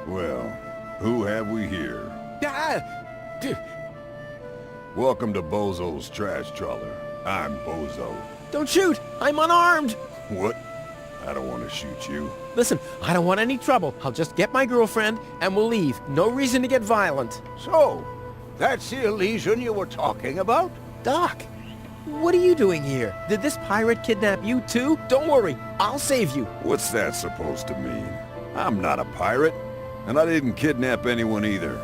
Well, who have we here? Ah! d- Welcome to Bozo's Trash Trawler. I'm Bozo. Don't shoot! I'm unarmed! What? I don't want to shoot you. Listen, I don't want any trouble. I'll just get my girlfriend and we'll leave. No reason to get violent. So, that's the illusion you were talking about? Doc, what are you doing here? Did this pirate kidnap you too? Don't worry, I'll save you. What's that supposed to mean? I'm not a pirate, and I didn't kidnap anyone either.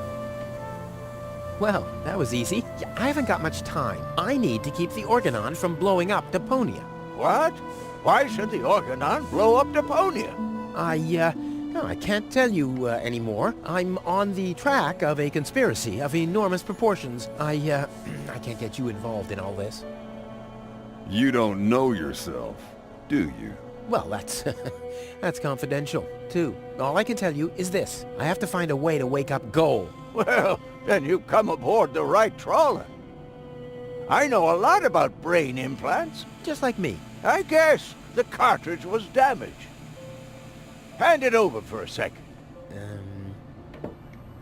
Well, that was easy. Yeah, I haven't got much time. I need to keep the Organon from blowing up Deponia. What? Why should the Organon blow up Deponia? No, I can't tell you anymore. I'm on the track of a conspiracy of enormous proportions. I can't get you involved in all this. You don't know yourself, do you? Well, that's that's confidential, too. All I can tell you is this. I have to find a way to wake up Goal. Well, then you come aboard the right trawler. I know a lot about brain implants. Just like me. I guess the cartridge was damaged. Hand it over for a second.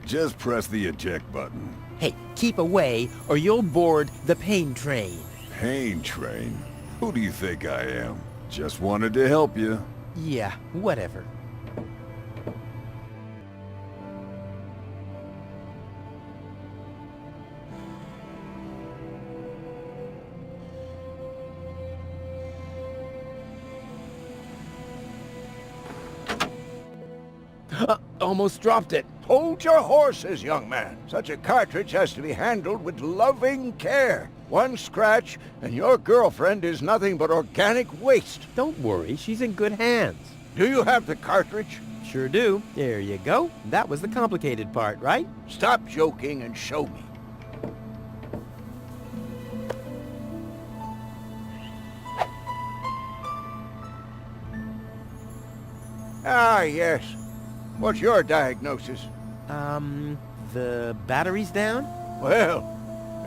Just press the eject button. Hey, keep away or you'll board the pain train. Pain train? Who do you think I am? Just wanted to help you. Yeah, whatever. Almost dropped it. Hold your horses, young man. Such a cartridge has to be handled with loving care. One scratch, and your girlfriend is nothing but organic waste. Don't worry, she's in good hands. Do you have the cartridge? Sure do. There you go. That was the complicated part, right? Stop joking and show me. Ah, yes. What's your diagnosis? The battery's down? Well,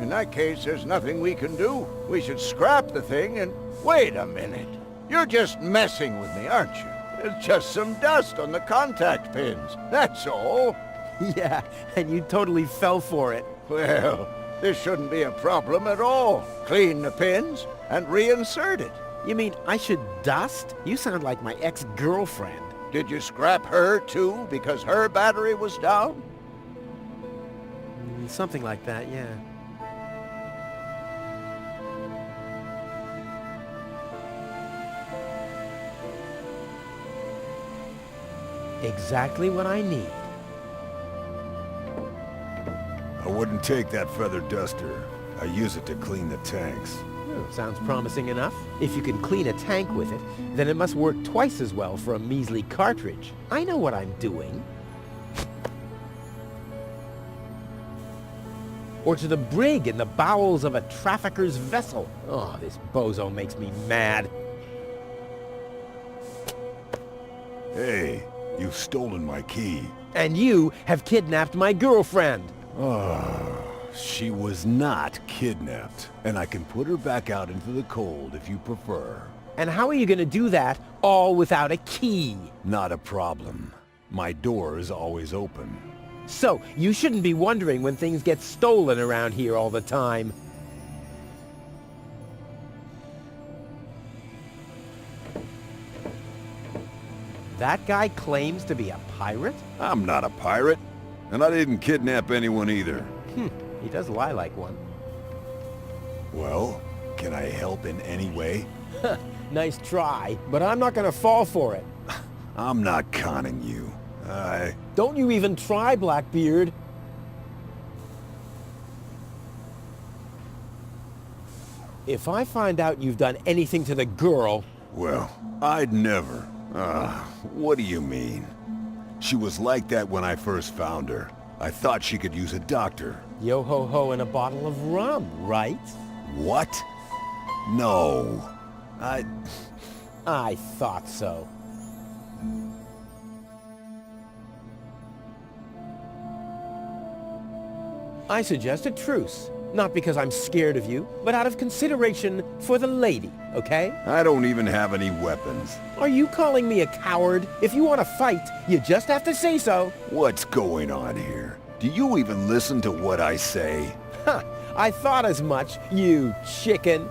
in that case, there's nothing we can do. We should scrap the thing and... Wait a minute. You're just messing with me, aren't you? There's just some dust on the contact pins. That's all. Yeah, and you totally fell for it. Well, this shouldn't be a problem at all. Clean the pins and reinsert it. You mean I should dust? You sound like my ex-girlfriend. Did you scrap her, too, because her battery was down? Something like that, yeah. Exactly what I need. I wouldn't take that feather duster. I use it to clean the tanks. Sounds promising enough. If you can clean a tank with it, then it must work twice as well for a measly cartridge. I know what I'm doing. Or to the brig in the bowels of a trafficker's vessel. Oh, this bozo makes me mad. Hey, you've stolen my key. And you have kidnapped my girlfriend. She was not kidnapped, and I can put her back out into the cold if you prefer. And how are you going to do that all without a key? Not a problem. My door is always open. So, you shouldn't be wondering when things get stolen around here all the time. That guy claims to be a pirate? I'm not a pirate, and I didn't kidnap anyone either. He does lie like one. Well, can I help in any way? Nice try, but I'm not gonna fall for it. I'm not conning you. Don't you even try, Blackbeard. If I find out you've done anything to the girl... Well, I'd never. What do you mean? She was like that when I first found her. I thought she could use a doctor. Yo-ho-ho and a bottle of rum, right? What? No. I thought so. I suggest a truce. Not because I'm scared of you, but out of consideration for the lady, okay? I don't even have any weapons. Are you calling me a coward? If you want to fight, you just have to say so. What's going on here? Do you even listen to what I say? Huh, I thought as much, you chicken.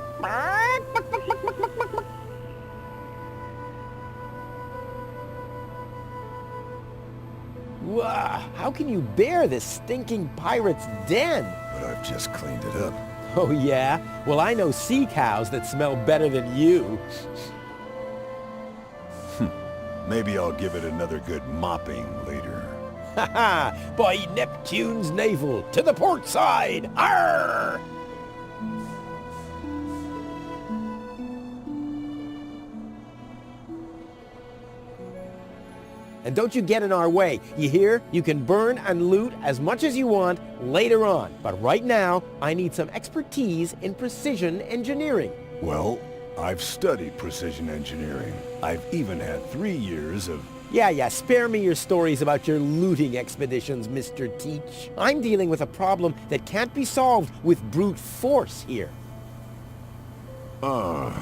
Wow, how can you bear this stinking pirate's den? But I've just cleaned it up. Oh yeah? Well, I know sea cows that smell better than you. Maybe I'll give it another good mopping later. Ha ha! By Neptune's navel, to the port side! Arr! And don't you get in our way, you hear? You can burn and loot as much as you want later on. But right now, I need some expertise in precision engineering. Well, I've studied precision engineering. I've even had 3 years of... Yeah, spare me your stories about your looting expeditions, Mr. Teach. I'm dealing with a problem that can't be solved with brute force here. Arr!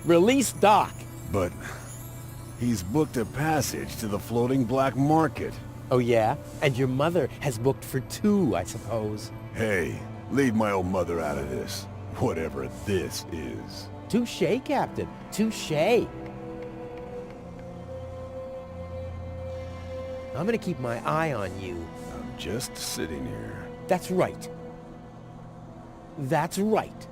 Release Doc. But he's booked a passage to the floating black market. Oh yeah? And your mother has booked for 2, I suppose. Hey, leave my old mother out of this. Whatever this is. Touché, Captain. Touché. I'm gonna keep my eye on you. I'm just sitting here. That's right. That's right.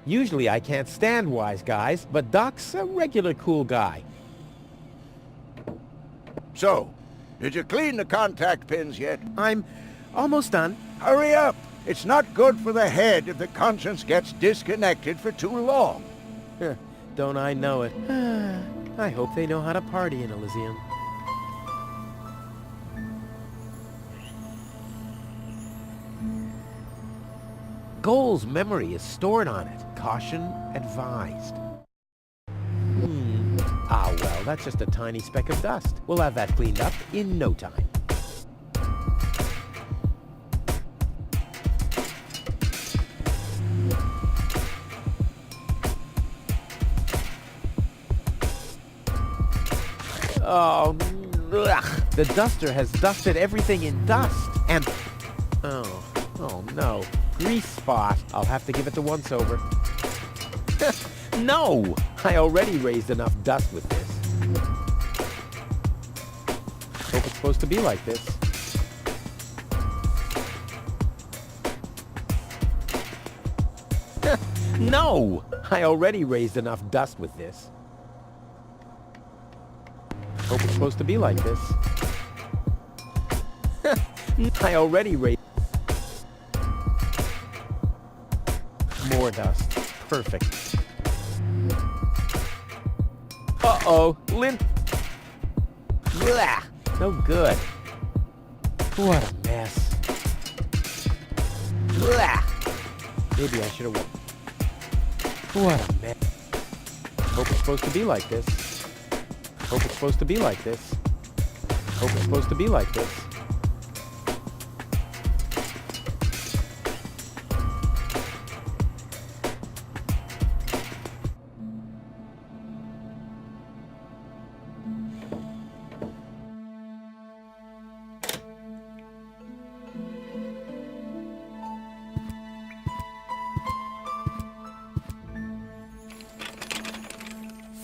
Usually I can't stand wise guys, but Doc's a regular cool guy. So, did you clean the contact pins yet? I'm almost done. Hurry up! It's not good for the head if the conscience gets disconnected for too long. Don't I know it? I hope they know how to party in Elysium. Goal's memory is stored on it. Caution advised. Ah, well, that's just a tiny speck of dust. We'll have that cleaned up in no time. Oh, ugh. The duster has dusted everything in dust. And... Oh no. Grease spot. I'll have to give it the once-over. No! I already raised enough dust with this. Hope it's supposed to be like this. No! I already raised enough dust with this. Hope it's supposed to be like this. I already raised... More dust. Perfect. Uh-oh. Lint. Blah. No good. What a mess. Blah. Maybe I should have... What a mess. Hope it's supposed to be like this. Hope it's supposed to be like this. Hope it's supposed to be like this.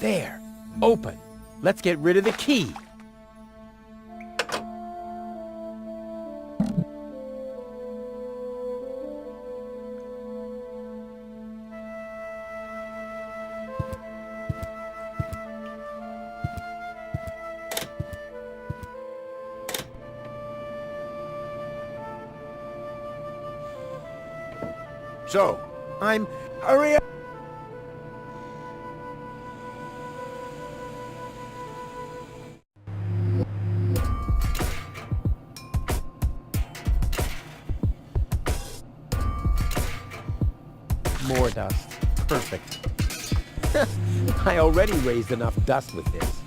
There. Open. Let's get rid of the key. So, I'm... hurry up! More dust. Perfect. I already raised enough dust with this.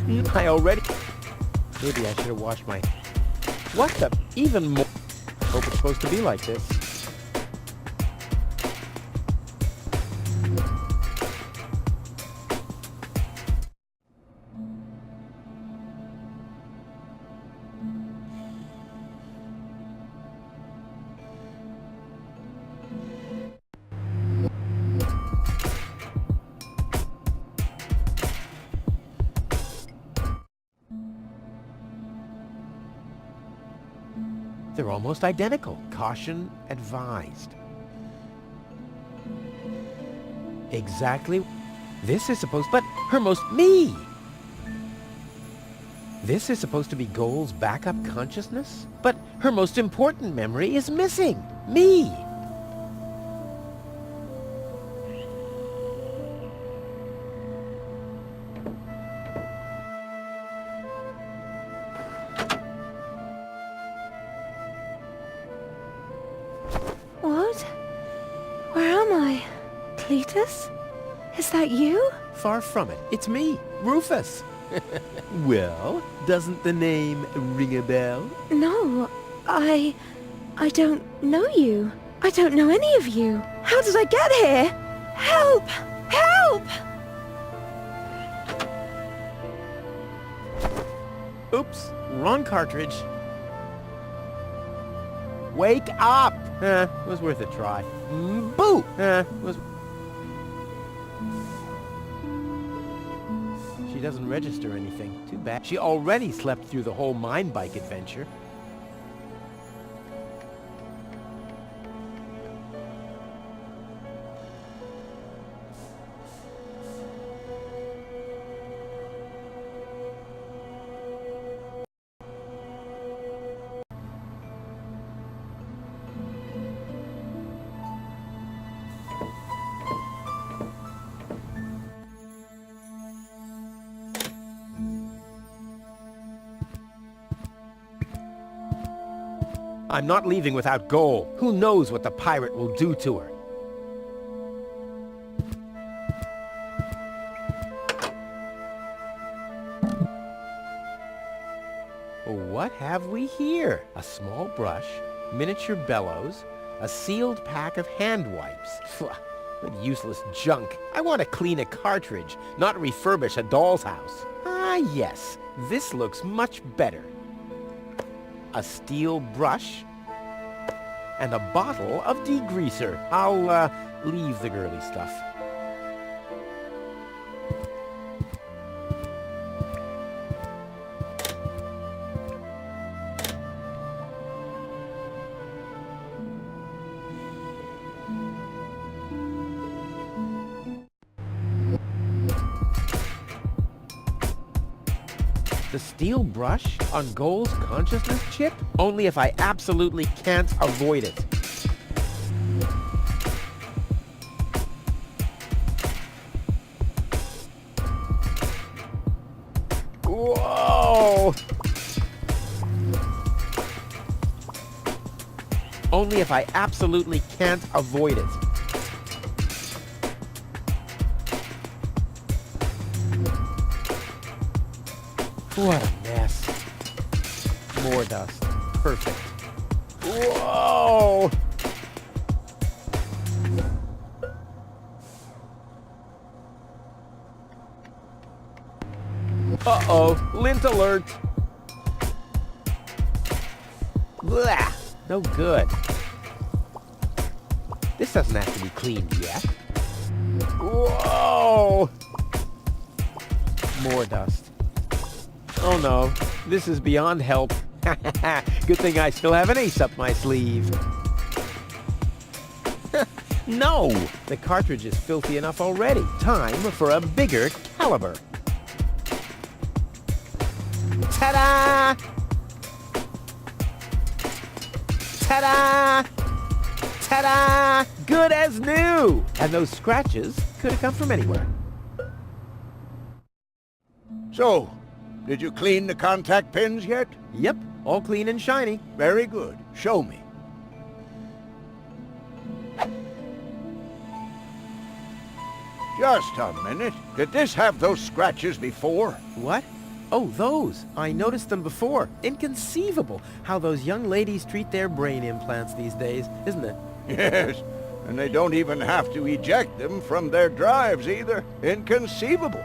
I already... Maybe I should have washed my... What the... Even more... Hope it's supposed to be like this. They're almost identical. Caution advised. Exactly. This is supposed... But Hermos... Me! This is supposed to be Goal's backup consciousness? But her most important memory is missing. Me! What? Where am I? Cletus? Is that you? Far from it. It's me, Rufus. Well, doesn't the name ring a bell? No, I don't know you. I don't know any of you. How did I get here? Help! Help! Oops, wrong cartridge. Wake up! Was worth a try. Boo! Was... She doesn't register anything. Too bad. She already slept through the whole mine bike adventure. I'm not leaving without Goal. Who knows what the pirate will do to her? What have we here? A small brush, miniature bellows, a sealed pack of hand wipes. What useless junk. I want to clean a cartridge, not refurbish a doll's house. Ah, yes. This looks much better. A steel brush, and a bottle of degreaser. I'll, leave the girly stuff. The steel brush on Goal's consciousness chip? Only if I absolutely can't avoid it. Whoa! Only if I absolutely can't avoid it. What a mess. More dust. Perfect. Whoa! Uh-oh. Lint alert. Blah. No good. This doesn't have to be cleaned yet. Whoa! More dust. Oh no, this is beyond help. Good thing I still have an ace up my sleeve. No! The cartridge is filthy enough already. Time for a bigger caliber. Ta-da! Ta-da! Ta-da! Good as new! And those scratches could have come from anywhere. So, did you clean the contact pins yet? Yep, all clean and shiny. Very good. Show me. Just a minute. Did this have those scratches before? What? Oh, those! I noticed them before. Inconceivable how those young ladies treat their brain implants these days, isn't it? Yes, and they don't even have to eject them from their drives either. Inconceivable.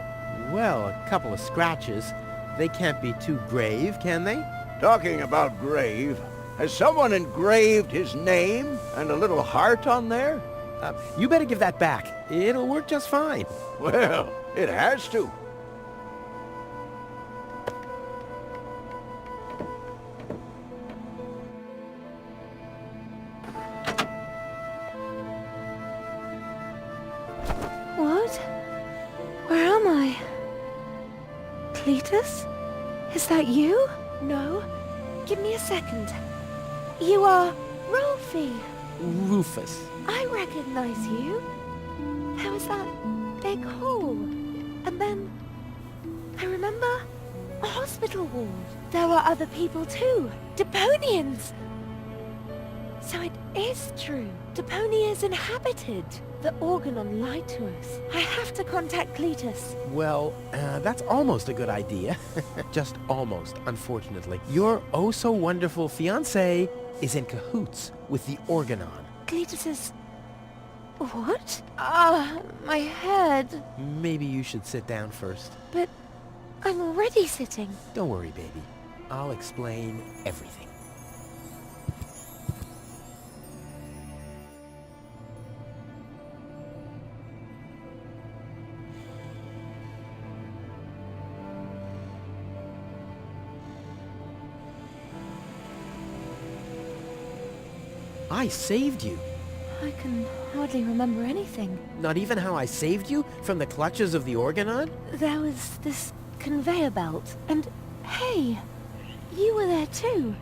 Well, a couple of scratches. They can't be too grave, can they? Talking about grave, has someone engraved his name and a little heart on there? You better give that back. It'll work just fine. Well, it has to. What? Where am I? Cletus? Is that you? No. Give me a second. You are Rolfie. Rufus. I recognize you. There was that big hole. And then I remember a hospital ward. There were other people too. Deponians. So it is true. Deponia is inhabited. The Organon lied to us. I have to contact Cletus. Well, that's almost a good idea. Just almost, unfortunately. Your oh-so-wonderful fiancé is in cahoots with the Organon. Cletus is... What? My head. Maybe you should sit down first. But I'm already sitting. Don't worry, baby. I'll explain everything. I saved you. I can hardly remember anything. Not even how I saved you from the clutches of the Organon? There was this conveyor belt, and hey, you were there too.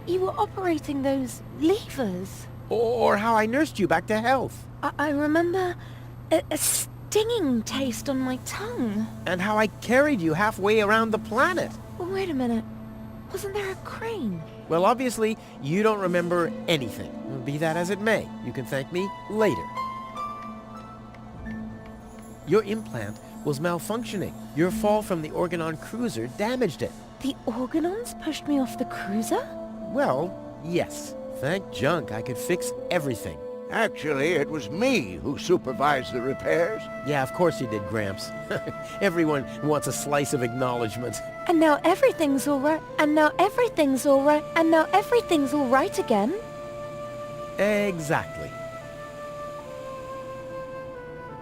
You were operating those levers. Or how I nursed you back to health? I remember a stinging taste on my tongue. And how I carried you halfway around the planet? Wait a minute. Wasn't there a crane? Well, obviously, you don't remember anything. Be that as it may, you can thank me later. Your implant was malfunctioning. Your fall from the Organon cruiser damaged it. The Organons pushed me off the cruiser? Well, yes. Thank junk I could fix everything. Actually, it was me who supervised the repairs. Yeah, of course you did, Gramps. Everyone wants a slice of acknowledgement. And now everything's all right. And now everything's all right. And now everything's all right again. Exactly.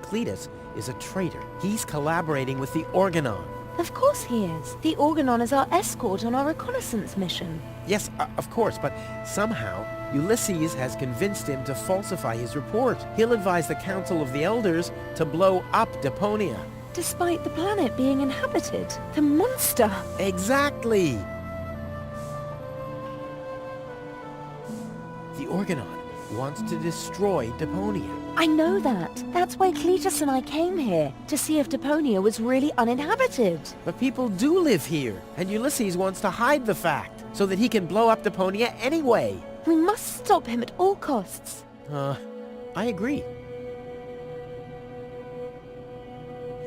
Cletus is a traitor. He's collaborating with the Organon. Of course he is. The Organon is our escort on our reconnaissance mission. Yes, of course, but somehow Ulysses has convinced him to falsify his report. He'll advise the Council of the Elders to blow up Deponia. Despite the planet being inhabited. The monster. Exactly! The Organon wants to destroy Deponia. I know that. That's why Cletus and I came here, to see if Deponia was really uninhabited. But people do live here, and Ulysses wants to hide the fact, so that he can blow up Deponia anyway. We must stop him at all costs. I agree.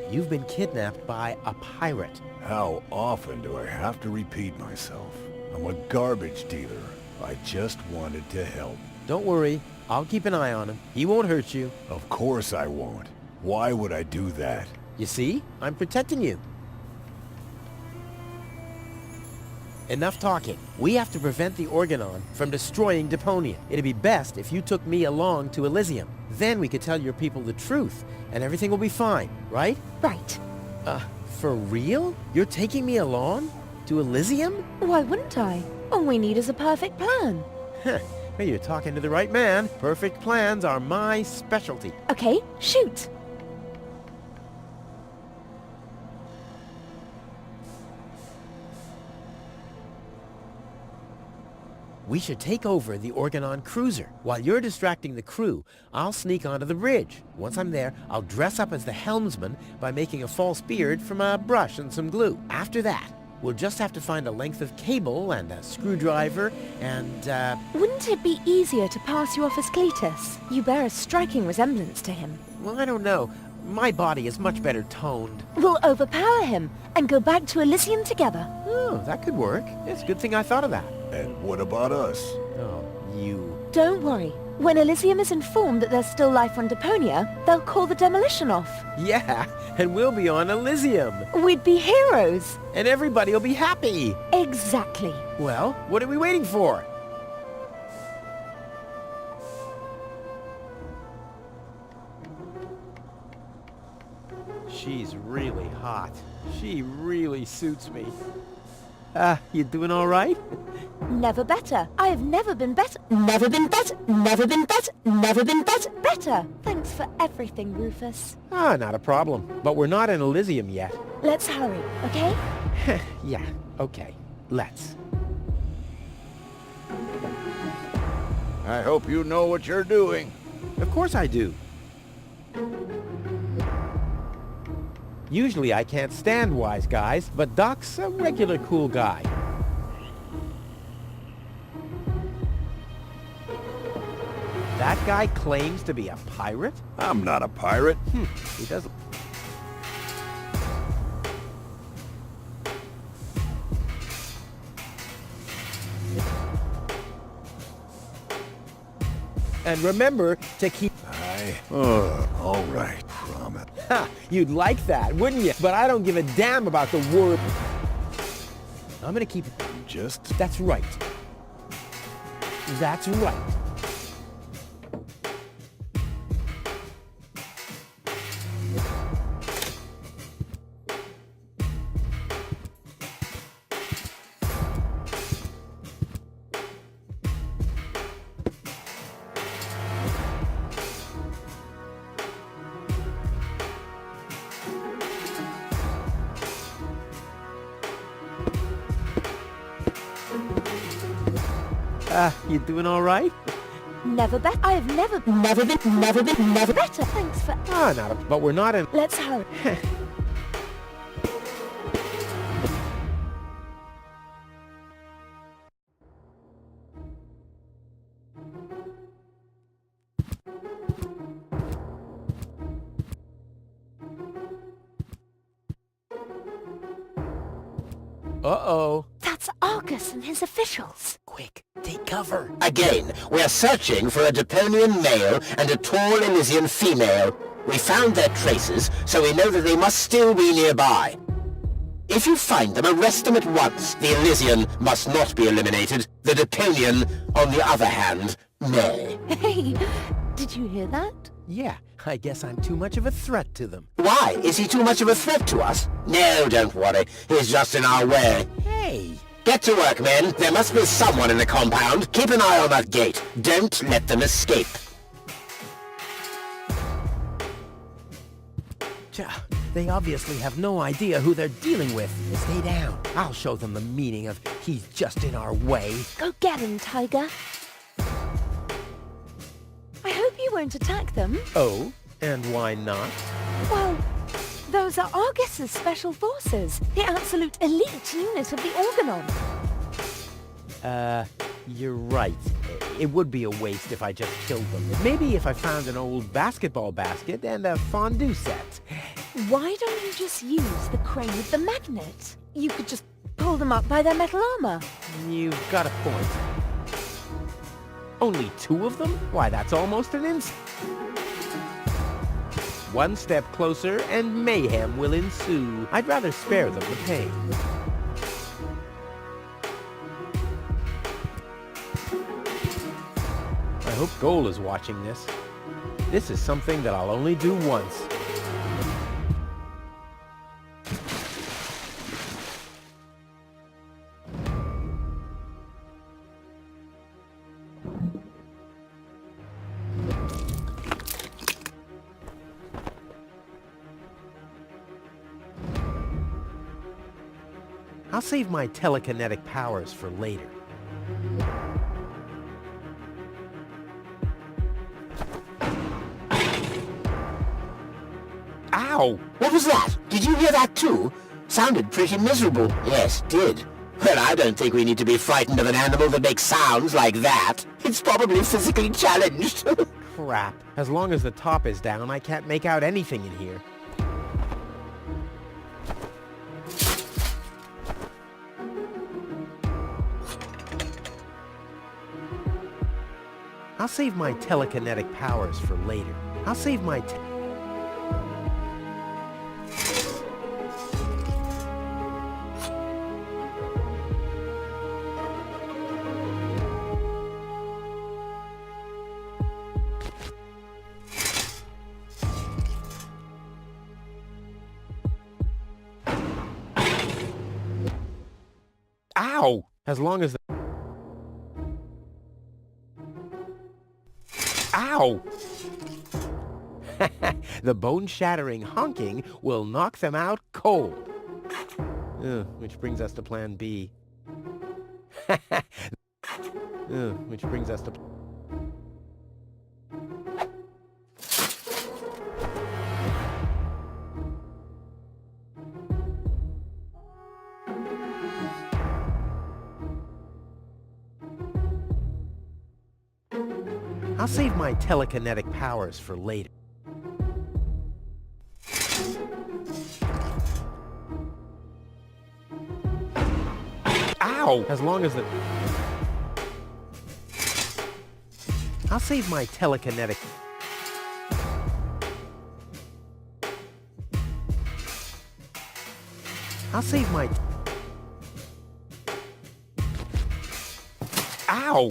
You've been kidnapped by a pirate. How often do I have to repeat myself? I'm a garbage dealer. I just wanted to help. Don't worry, I'll keep an eye on him. He won't hurt you. Of course I won't. Why would I do that? You see? I'm protecting you. Enough talking. We have to prevent the Organon from destroying Deponia. It'd be best if you took me along to Elysium. Then we could tell your people the truth, and everything will be fine, right? Right. For real? You're taking me along? To Elysium? Why wouldn't I? All we need is a perfect plan. Well, you're talking to the right man. Perfect plans are my specialty. Okay, shoot. We should take over the Organon cruiser. While you're distracting the crew, I'll sneak onto the bridge. Once I'm there, I'll dress up as the helmsman by making a false beard from a brush and some glue. After that, we'll just have to find a length of cable and a screwdriver and, Wouldn't it be easier to pass you off as Cletus? You bear a striking resemblance to him. well, I don't know. My body is much better toned. We'll overpower him and go back to Elysium together. Oh, that could work. It's a good thing I thought of that. And what about us? Oh, you... Don't worry. When Elysium is informed that there's still life on Deponia, they'll call the demolition off. Yeah, and we'll be on Elysium. We'd be heroes. And everybody will be happy. Exactly. Well, what are we waiting for? She's really hot. She really suits me. You doing all right? Never better. I have never been better. Never been better. Never been better. Never been better. Better. Thanks for everything, Rufus. Ah, not a problem. But we're not in Elysium yet. Let's hurry, okay? Yeah, okay. Let's. I hope you know what you're doing. Of course I do. Usually I can't stand wise guys, but Doc's a regular cool guy. That guy claims to be a pirate? I'm not a pirate. He doesn't... And remember to keep... All right, promise. Ha! You'd like that, wouldn't you? But I don't give a damn about the word. I'm gonna keep it... Just... That's right. That's right. You doing all right? Never better. I have never better. Thanks for... Ah, not a... But we're not in... Let's hurry. Uh-oh. That's Argus and his officials. Quick, take cover. Again, we are searching for a Deponian male and a tall Elysian female. We found their traces, so we know that they must still be nearby. If you find them, arrest them at once. The Elysian must not be eliminated. The Deponian, on the other hand, may. Hey, did you hear that? Yeah, I guess I'm too much of a threat to them. Why? Is he too much of a threat to us? No, don't worry. He's just in our way. Hey! Get to work, men. There must be someone in the compound. Keep an eye on that gate. Don't let them escape. They obviously have no idea who they're dealing with. Stay down. I'll show them the meaning of he's just in our way. Go get him, Tiger. I hope you won't attack them. Oh? And why not? Well, those are Argus's special forces. The absolute elite unit of the Organon. You're right. It would be a waste if I just killed them. Maybe if I found an old basketball basket and a fondue set. Why don't you just use the crane with the magnet? You could just pull them up by their metal armor. You've got a point. Only 2 of them? Why, that's almost an instant. One step closer and mayhem will ensue. I'd rather spare them the pain. I hope Goal is watching this. This is something that I'll only do once. I'll save my telekinetic powers for later. Ow! What was that? Did you hear that too? Sounded pretty miserable. Yes, did. Well, I don't think we need to be frightened of an animal that makes sounds like that. It's probably physically challenged. Crap. As long as the top is down, I can't make out anything in here. I'll save my telekinetic powers for later. I'll save my Ow! As long as the... Ow! The bone-shattering honking will knock them out cold. Which brings us to plan B. Which brings us to... I'll save my telekinetic powers for later. Ow! As long as the... I'll save my telekinetic... I'll save my... Ow!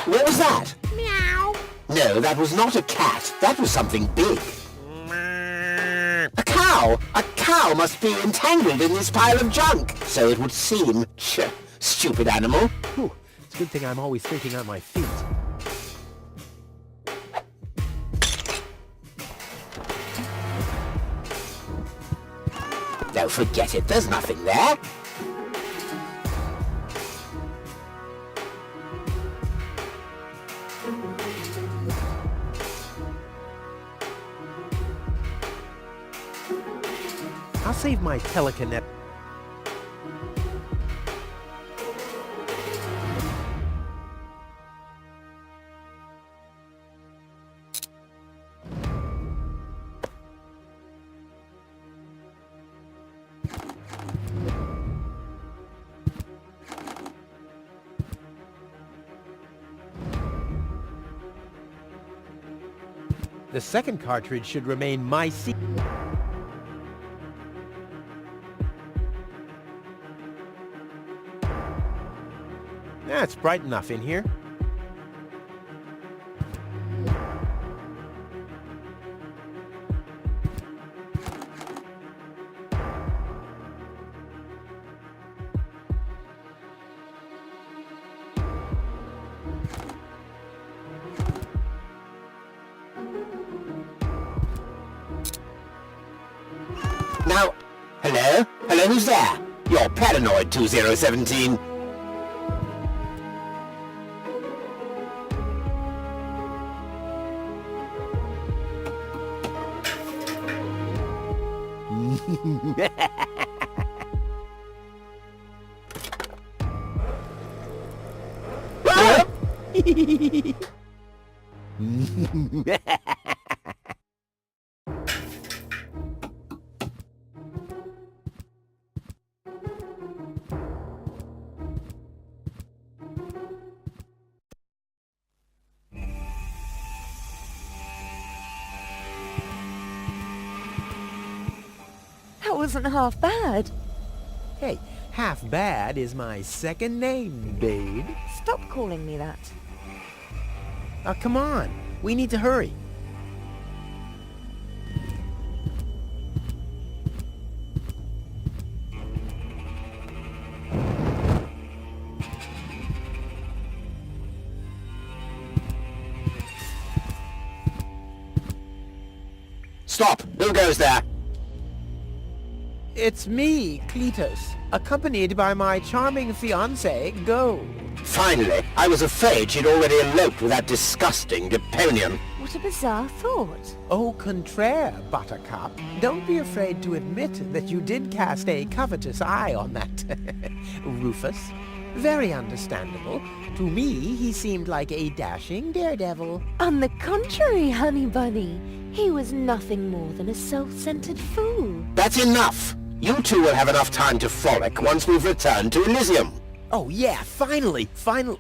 What was that? Meow. No, that was not a cat. That was something big. A cow! A cow must be entangled in this pile of junk. So it would seem. Stupid animal. Whew. It's a good thing I'm always thinking on my feet. Don't forget it. There's nothing there. I'll save my telekinetic... The second cartridge should remain my secret. It's bright enough in here. Now, hello? Hello, who's there? You're paranoid, 2017. That wasn't half bad. Hey, half bad is my second name, babe. Stop calling me that. Come on. We need to hurry. Stop! Who goes there? It's me, Cletus, accompanied by my charming fiancée, Go. Finally, I was afraid she'd already eloped with that disgusting Deponian. What a bizarre thought. Au contraire, Buttercup. Don't be afraid to admit that you did cast a covetous eye on that Rufus. Very understandable. To me, he seemed like a dashing daredevil. On the contrary, Honey Bunny, he was nothing more than a self-centered fool. That's enough! You two will have enough time to frolic once we've returned to Elysium. Oh yeah, finally! Final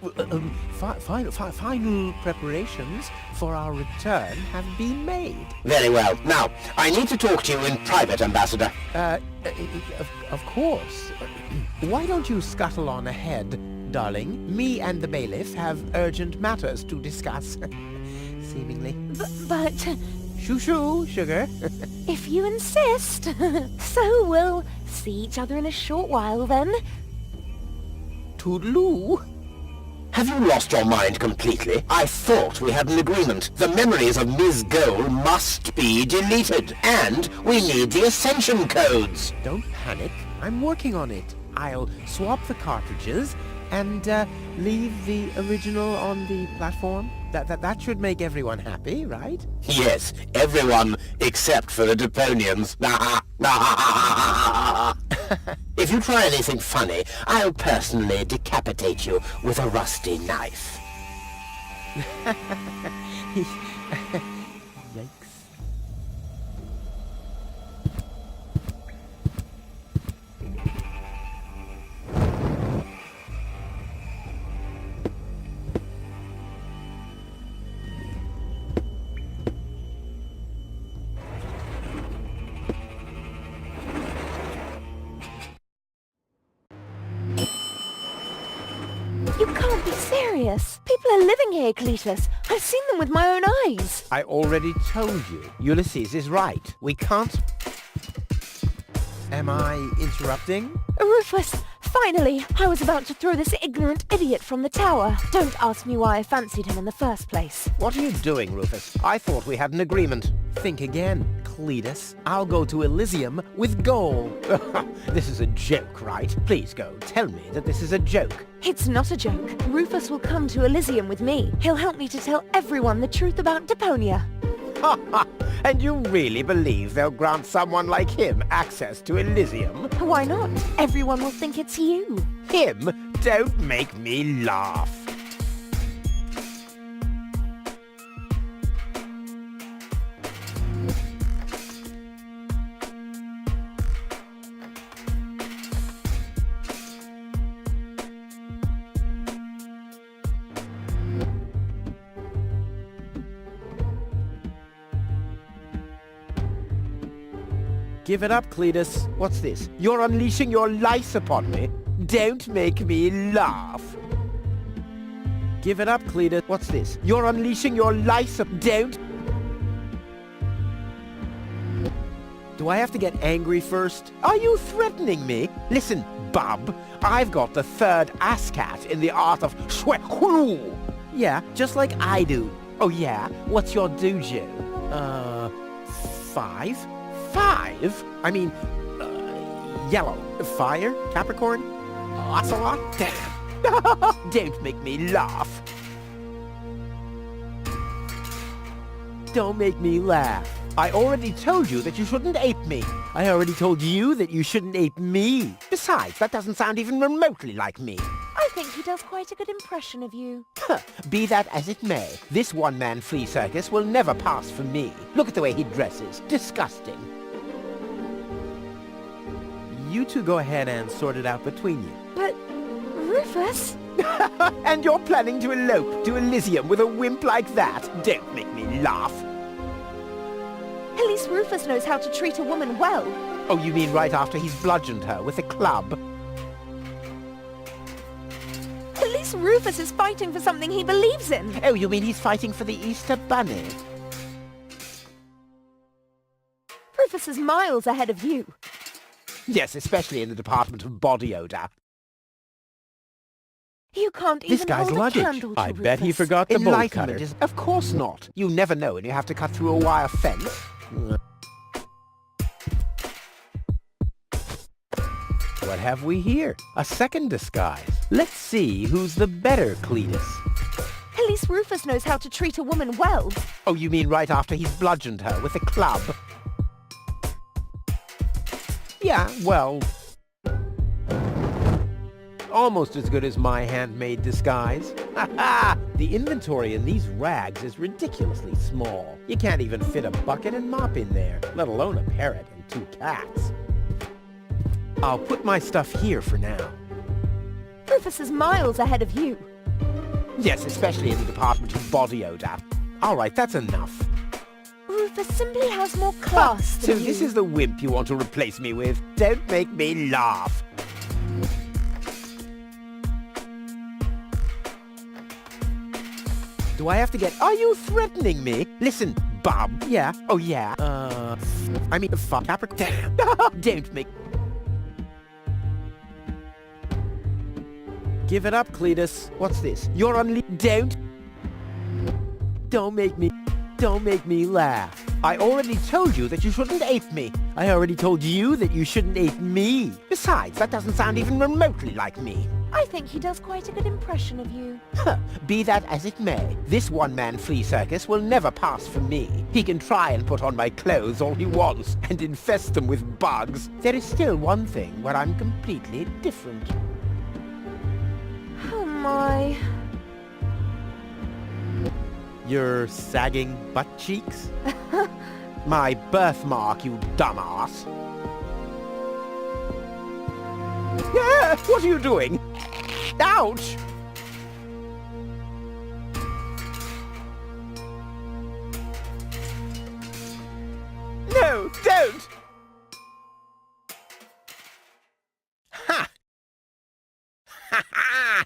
preparations for our return have been made. Very well. Now, I need to talk to you in private, Ambassador. Of course. Why don't you scuttle on ahead, darling? Me and the bailiff have urgent matters to discuss. Seemingly. But Shoo-shoo, sugar. if you insist. So we'll see each other in a short while then. Toodaloo. Have you lost your mind completely? I thought we had an agreement. The memories of Ms. Goal must be deleted. And we need the Ascension codes. Don't panic. I'm working on it. I'll swap the cartridges and leave the original on the platform. That should make everyone happy, right? Yes, everyone except for the Deponians. If you try anything funny, I'll personally decapitate you with a rusty knife. Yikes. You can't be serious. People are living here, Cletus. I've seen them with my own eyes. I already told you. Ulysses is right. We can't... Am I interrupting? Rufus, finally! I was about to throw this ignorant idiot from the tower. Don't ask me why I fancied him in the first place. What are you doing, Rufus? I thought we had an agreement. Think again, Cletus. I'll go to Elysium with Goal. This is a joke, right? Please go. Tell me that this is a joke. It's not a joke. Rufus will come to Elysium with me. He'll help me to tell everyone the truth about Deponia. And you really believe they'll grant someone like him access to Elysium? Why not? Everyone will think it's you. Him? Don't make me laugh. Give it up, Cletus. What's this? You're unleashing your lice upon me? Don't make me laugh. Give it up, Cletus. What's this? You're unleashing your lice Don't... Do I have to get angry first? Are you threatening me? Listen, bub. I've got the third ASCAT in the art of shwe. Yeah, just like I do. Oh yeah? What's your dojo? 5? 5? I mean, yellow. Fire? Capricorn? Ocelot? Damn. Don't make me laugh. Don't make me laugh. I already told you that you shouldn't ape me. I already told you that you shouldn't ape me. Besides, that doesn't sound even remotely like me. I think he does quite a good impression of you. Be that as it may, this one-man flea circus will never pass for me. Look at the way he dresses. Disgusting. You two go ahead and sort it out between you. But, Rufus? And you're planning to elope to Elysium with a wimp like that? Don't make me laugh. At least Rufus knows how to treat a woman well. Oh, you mean right after he's bludgeoned her with a club? At least Rufus is fighting for something he believes in. Oh, you mean he's fighting for the Easter Bunny? Rufus is miles ahead of you. Yes, especially in the department of body odor. You can't even This guy's hold luggage. a candle to I bet he Rufus. forgot the bolt Enlightenment cutter. is... Of course not. You never know when you have to cut through a wire fence. What have we here? A second disguise. Let's see who's the better Cletus. At At least Rufus knows how to treat a woman well. Oh, you mean right after he's bludgeoned her with a club? Yeah, well... almost as good as my handmade disguise. Ha-ha! The inventory in these rags is ridiculously small. You can't even fit a bucket and mop in there, let alone a parrot and 2 cats. I'll put my stuff here for now. Rufus is miles ahead of you. Yes, especially in the department of body odor. All right, that's enough. Rufus simply has more class So than you. this is the wimp you want to replace me with? Don't make me laugh. Do I have to get... Are you threatening me? Listen, Bob. Yeah. Oh, yeah. I mean, fuck, Capricorn. Damn. Don't make... Give it up, Cletus. What's this? You're on... Don't make me laugh. I already told you that you shouldn't ape me. I already told you that you shouldn't ape me. Besides, that doesn't sound even remotely like me. I think he does quite a good impression of you. Be that as it may, this one-man flea circus will never pass for me. He can try and put on my clothes all he wants and infest them with bugs. There is still one thing where I'm completely different. Oh my. Your sagging butt cheeks? My birthmark, you dumbass. Yeah, what are you doing? Ouch! No, don't! Ha! Ha ha!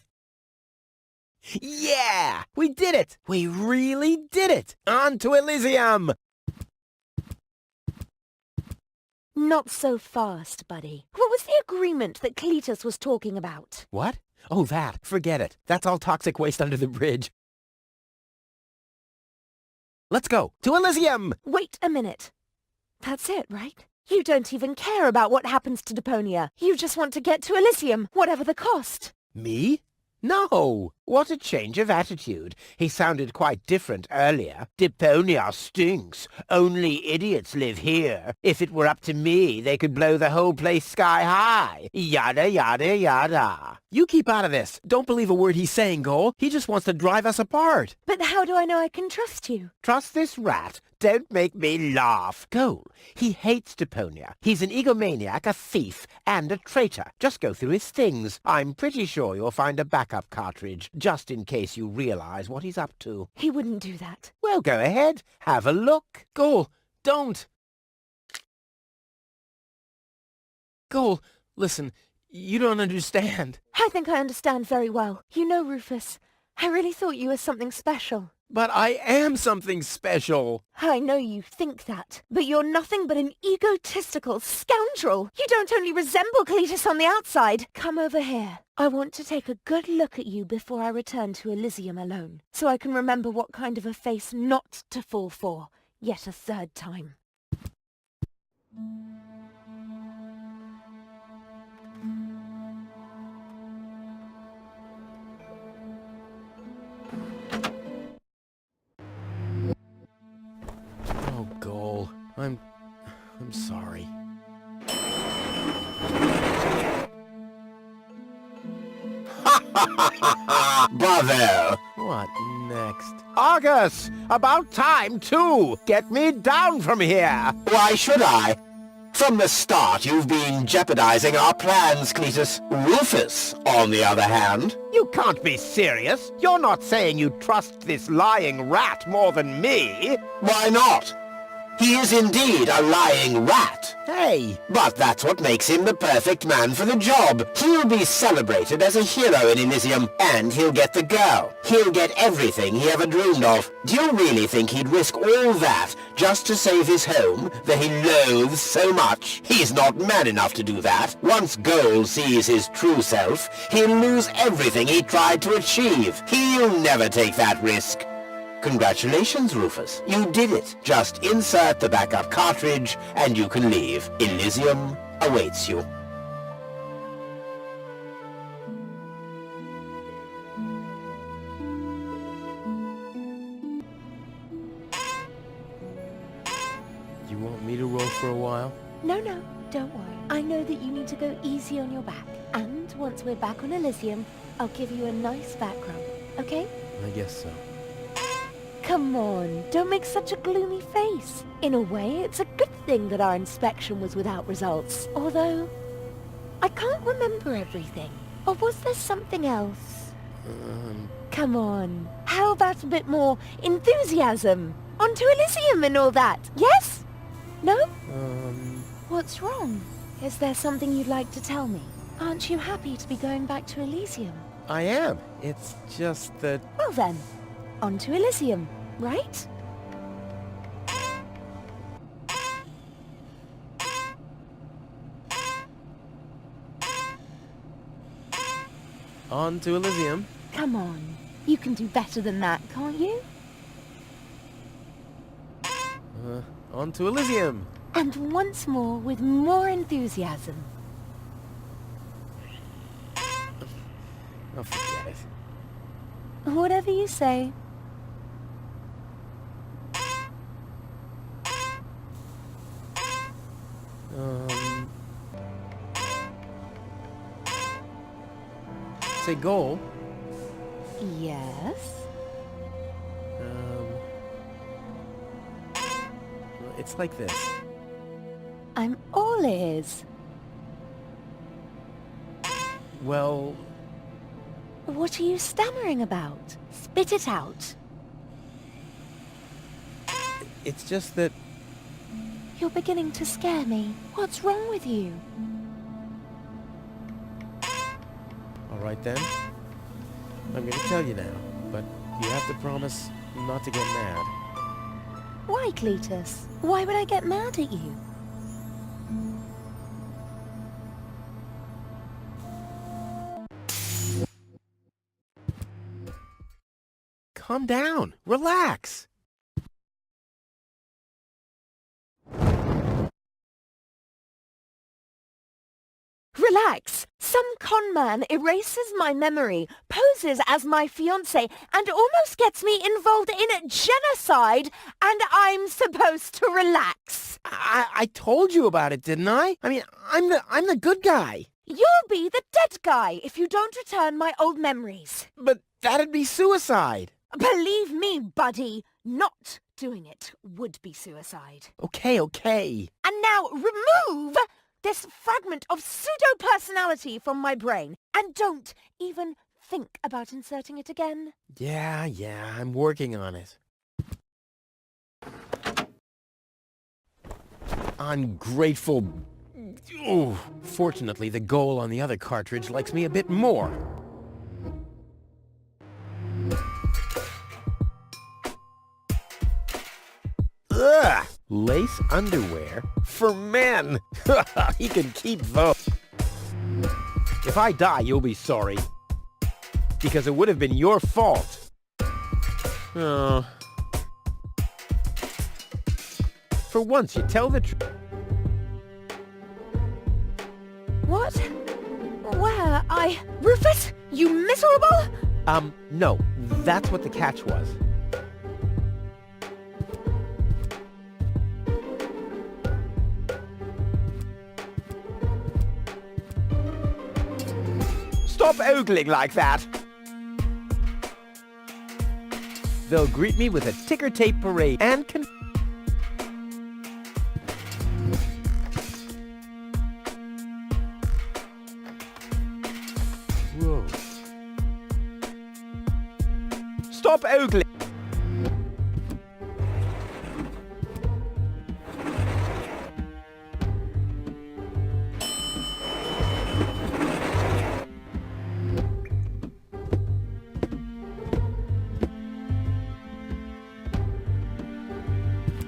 Yeah! We did it! We really did it! On to Elysium! Not so fast, buddy. What was the agreement that Cletus was talking about? What? Oh, that. Forget it. That's all toxic waste under the bridge. Let's go. To Elysium! Wait a minute. That's it, right? You don't even care about what happens to Deponia. You just want to get to Elysium, whatever the cost. Me? No! What a change of attitude. He sounded quite different earlier. Deponia stinks. Only idiots live here. If it were up to me, they could blow the whole place sky high. Yada, yada, yada. You keep out of this. Don't believe a word he's saying, Cole. He just wants to drive us apart. But how do I know I can trust you? Trust this rat. Don't make me laugh. Cole, he hates Deponia. He's an egomaniac, a thief, and a traitor. Just go through his things. I'm pretty sure you'll find a backup cartridge, just in case you realize what he's up to. He wouldn't do that. Well, go ahead. Have a look. Cole, don't. Cole, listen, you don't understand. I think I understand very well. You know, Rufus, I really thought you were something special. But I am something special. I know you think that, but you're nothing but an egotistical scoundrel. You don't only resemble Cletus on the outside. Come over here. I want to take a good look at you before I return to Elysium alone, so I can remember what kind of a face not to fall for, yet a third time. Oh, Cole, I'm sorry. Bravo! What next? Argus! About time, too! Get me down from here! Why should I? From the start, you've been jeopardizing our plans, Cletus. Rufus, on the other hand... You can't be serious! You're not saying you trust this lying rat more than me! Why not? He is indeed a lying rat. Hey! But that's what makes him the perfect man for the job. He'll be celebrated as a hero in Elysium, and he'll get the girl. He'll get everything he ever dreamed of. Do you really think he'd risk all that just to save his home that he loathes so much? He's not man enough to do that. Once Gold sees his true self, he'll lose everything he tried to achieve. He'll never take that risk. Congratulations, Rufus. You did it. Just insert the backup cartridge and you can leave. Elysium awaits you. role for a while. No, don't worry. I know that you need to go easy on your back. And once we're back on Elysium, I'll give you a nice back rub, okay? I guess so. Come on, don't make such a gloomy face. In a way, it's a good thing that our inspection was without results. Although, I can't remember everything. Or was there something else? Come on, how about a bit more enthusiasm? Onto Elysium and all that, yes? No? What's wrong? Is there something you'd like to tell me? Aren't you happy to be going back to Elysium? I am. It's just that... Well then, on to Elysium, right? On to Elysium. Come on, you can do better than that, can't you? On to Elysium. And once more with more enthusiasm. Oh, forget it. Whatever you say. Say goal. Yes? It's like this. I'm all ears. Well, What are you stammering about? Spit it out. it's just that... You're beginning to scare me. What's wrong with you? All right then. I'm gonna tell you now, but you have to promise not to get mad. Why, Cletus? Why would I get mad at you? Calm down. Relax. Relax! Some con man erases my memory, poses as my fiancé, and almost gets me involved in genocide, and I'm supposed to relax. I told you about it, didn't I? I mean, I'm the good guy. You'll be the dead guy if you don't return my old memories. But that'd be suicide. Believe me, buddy, not doing it would be suicide. Okay. And now remove this fragment of pseudo-personality from my brain, and don't even think about inserting it again. Yeah, I'm working on it. Ungrateful... Ooh, fortunately, the goal on the other cartridge likes me a bit more. Ugh! Lace underwear? For men! He can keep those. If I die, you'll be sorry. Because it would have been your fault. Oh. For once, you tell the truth. What? Where? Rufus? You miserable? No. That's what the catch was. Stop ogling like that! They'll greet me with a ticker tape parade and Whoa. Stop ogling!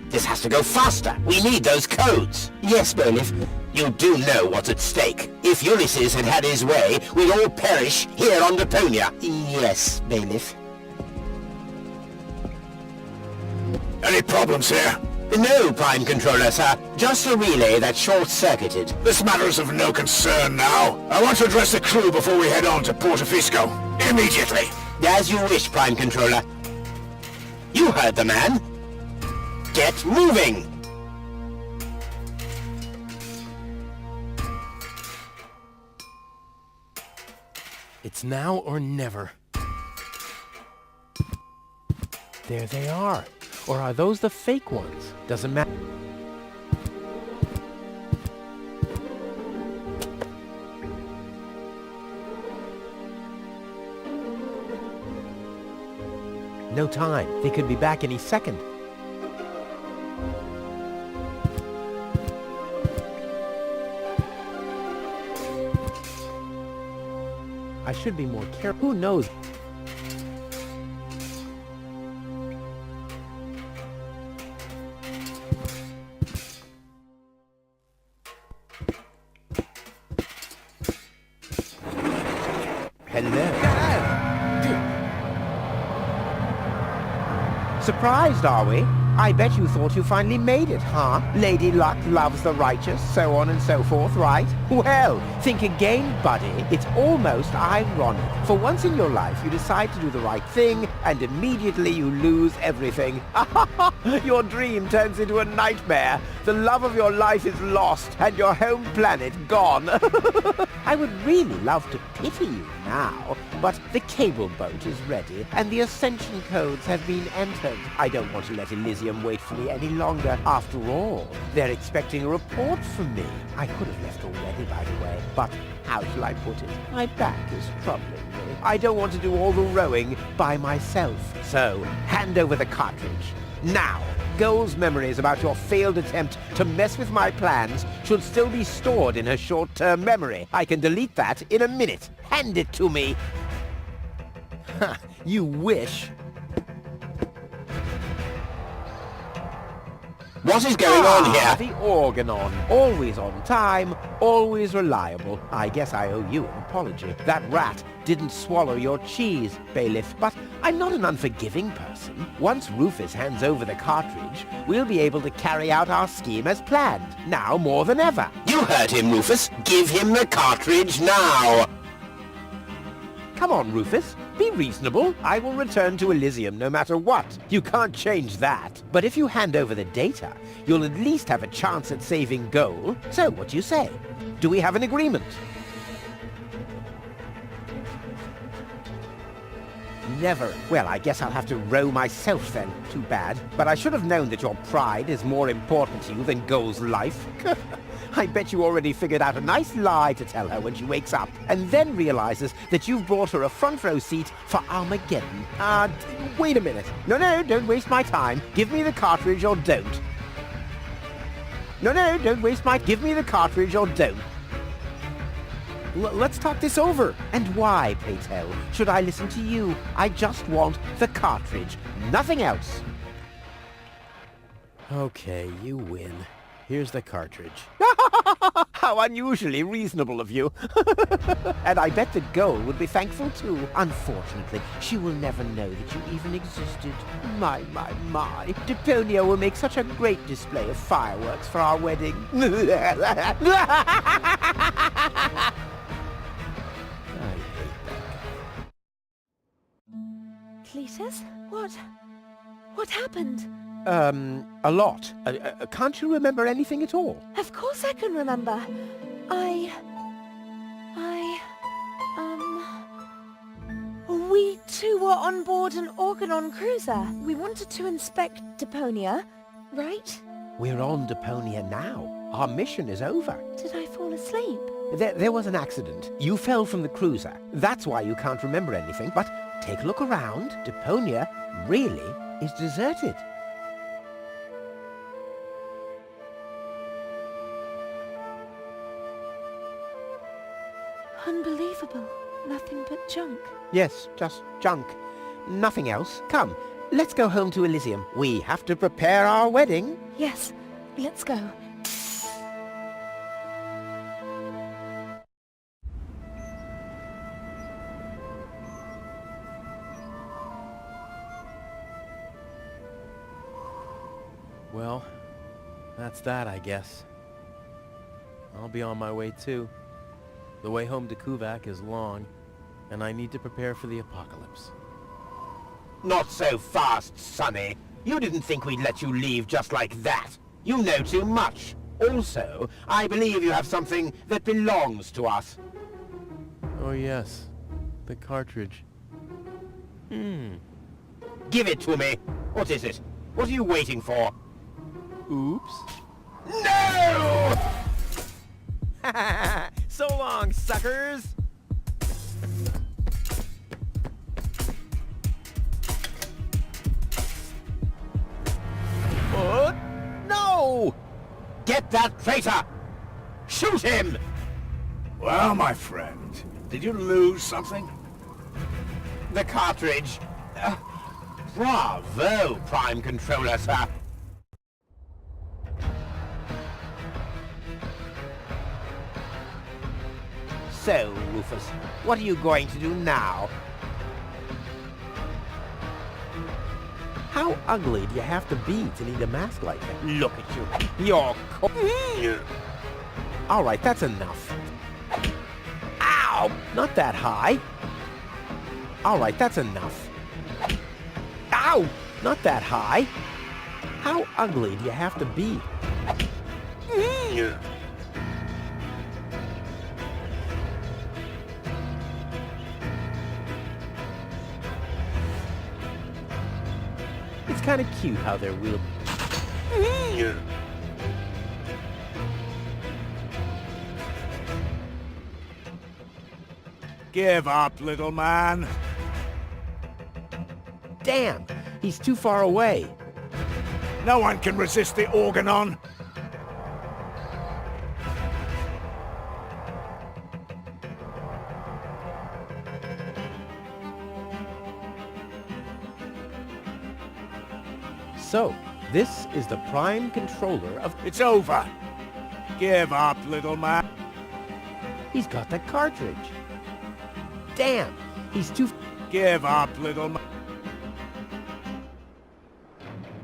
This has to go faster. We need those codes. Yes, Bailiff. You do know what's at stake. If Ulysses had had his way, we'd all perish here on Deponia. Yes, Bailiff. Any problems here? No, Prime Controller, sir. Just a relay that short-circuited. This matter is of no concern now. I want to address the crew before we head on to Portofisco. Immediately. As you wish, Prime Controller. You heard the man. Get moving! It's now or never. There they are. Or are those the fake ones? Doesn't matter. No time. They could be back any second. I should be more careful. Who knows? Hello. Surprised, are we? I bet you thought you finally made it, huh? Lady Luck loves the righteous, so on and so forth, right? Well, think again, buddy. It's almost ironic. For once in your life, you decide to do the right thing, and immediately you lose everything. Your dream turns into a nightmare. The love of your life is lost, and your home planet gone. I would really love to pity you now, but the cable boat is ready, and the ascension codes have been entered. I don't want to let Elysium wait for me any longer. After all, they're expecting a report from me. I could have left already, by the way, but how shall I put it? My back is troubling me. I don't want to do all the rowing by myself. So, hand over the cartridge. Now! Goal's memories about your failed attempt to mess with my plans should still be stored in her short-term memory. I can delete that in a minute. Hand it to me. Ha, you wish. What is going on here? The Organon. Always on time, always reliable. I guess I owe you an apology. That rat didn't swallow your cheese, bailiff, but I'm not an unforgiving person. Once Rufus hands over the cartridge, we'll be able to carry out our scheme as planned, now more than ever. You heard him, Rufus. Give him the cartridge now. Come on, Rufus. Be reasonable. I will return to Elysium no matter what. You can't change that. But if you hand over the data, you'll at least have a chance at saving Goal. So, what do you say? Do we have an agreement? Never. Well, I guess I'll have to row myself then. Too bad. But I should have known that your pride is more important to you than Goal's life. I bet you already figured out a nice lie to tell her when she wakes up, and then realizes that you've brought her a front row seat for Armageddon. Wait a minute. No, don't waste my time. Give me the cartridge or don't. No, don't waste my... Give me the cartridge or don't. Let's talk this over. And why, pray tell, should I listen to you? I just want the cartridge. Nothing else. Okay, you win. Here's the cartridge. How unusually reasonable of you. And I bet that Goal would be thankful too. Unfortunately, she will never know that you even existed. My. Deponia will make such a great display of fireworks for our wedding. I hate that guy. Cletus? What happened? A lot. Can't you remember anything at all? Of course I can remember. We two were on board an Organon cruiser. We wanted to inspect Deponia, right? We're on Deponia now. Our mission is over. Did I fall asleep? There was an accident. You fell from the cruiser. That's why you can't remember anything. But take a look around. Deponia really is deserted. Unbelievable. Nothing but junk. Yes, just junk. Nothing else. Come, let's go home to Elysium. We have to prepare our wedding. Yes, let's go. Well, that's that, I guess. I'll be on my way too. The way home to Kuvak is long, and I need to prepare for the apocalypse. Not so fast, Sonny. You didn't think we'd let you leave just like that. You know too much. Also, I believe you have something that belongs to us. Oh yes, The cartridge. Give it to me. What is it? What are you waiting for? Oops. No! So long, suckers! What? No! Get that traitor! Shoot him! Well, my friend, did you lose something? The cartridge. Bravo, Prime Controller, sir. So, Rufus, what are you going to do now? How ugly do you have to be to need a mask like that? Look at you. You're All right, that's enough. Ow! Not that high. All right, that's enough. Ow! Not that high. How ugly do you have to be? It's kind of cute how they're wheeled. Give up, little man. Damn, he's too far away. No one can resist the Organon. So, this is the Prime Controller of... It's over. Give up, little man. He's got the cartridge. Damn, he's too... Give up, little man.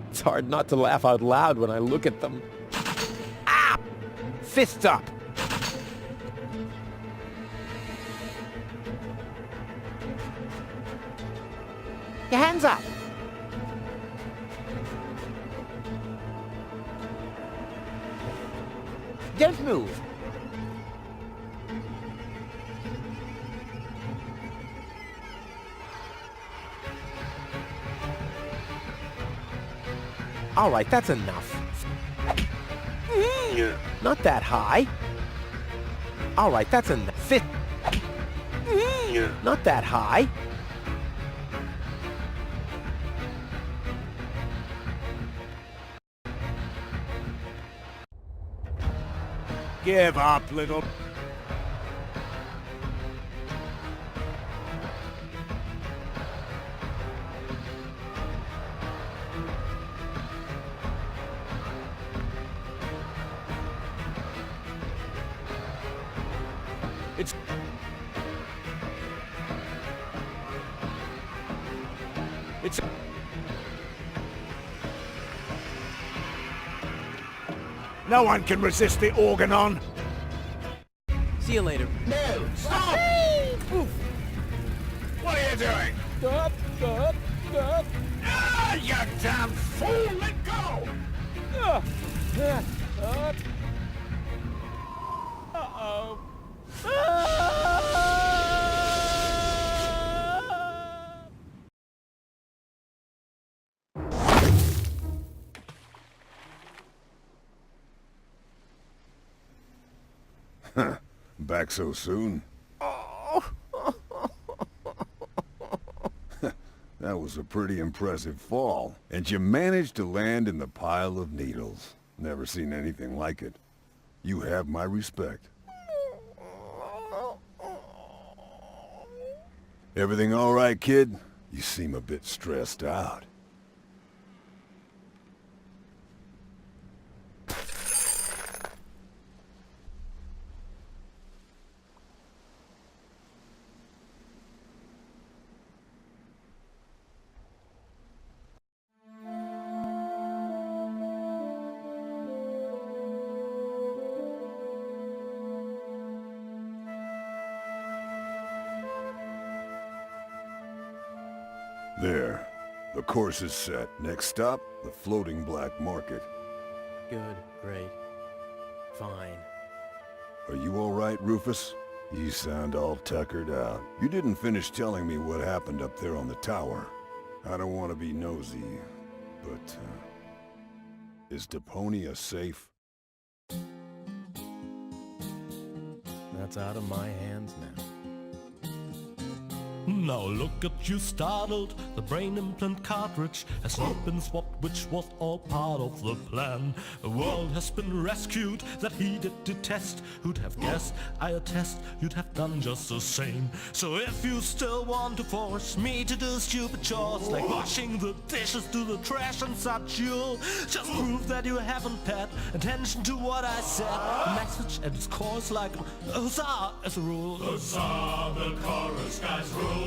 It's hard not to laugh out loud when I look at them. Ah! Fists up! Your hands up! Don't move! All right, that's enough. Not that high. All right, that's enough. Fit. Not that high. Give up, little... It's... It's... No one can resist the Organon. See you later. No! Stop! What are you doing? Stop, stop, stop. Ah, you damn fool! Let go! Uh-oh. Back so soon? That was a pretty impressive fall. And you managed to land in the pile of needles. Never seen anything like it. You have my respect. Everything all right, kid? You seem a bit stressed out. There. The course is set. Next stop, the floating black market. Good, great, fine. Are you all right, Rufus? You sound all tuckered out. You didn't finish telling me what happened up there on the tower. I don't want to be nosy, but, is Deponia safe? That's out of my hands now. Now look at you startled, the brain implant cartridge has not been swapped, which was all part of the plan. A world has been rescued that he did detest. Who'd have guessed, I attest, you'd have done just the same. So if you still want to force me to do stupid chores, like washing the dishes, do the trash and such, you'll just prove that you haven't paid attention to what I said. The message at its core is like a huzzah as a rule. Huzzah, the chorus guys rule.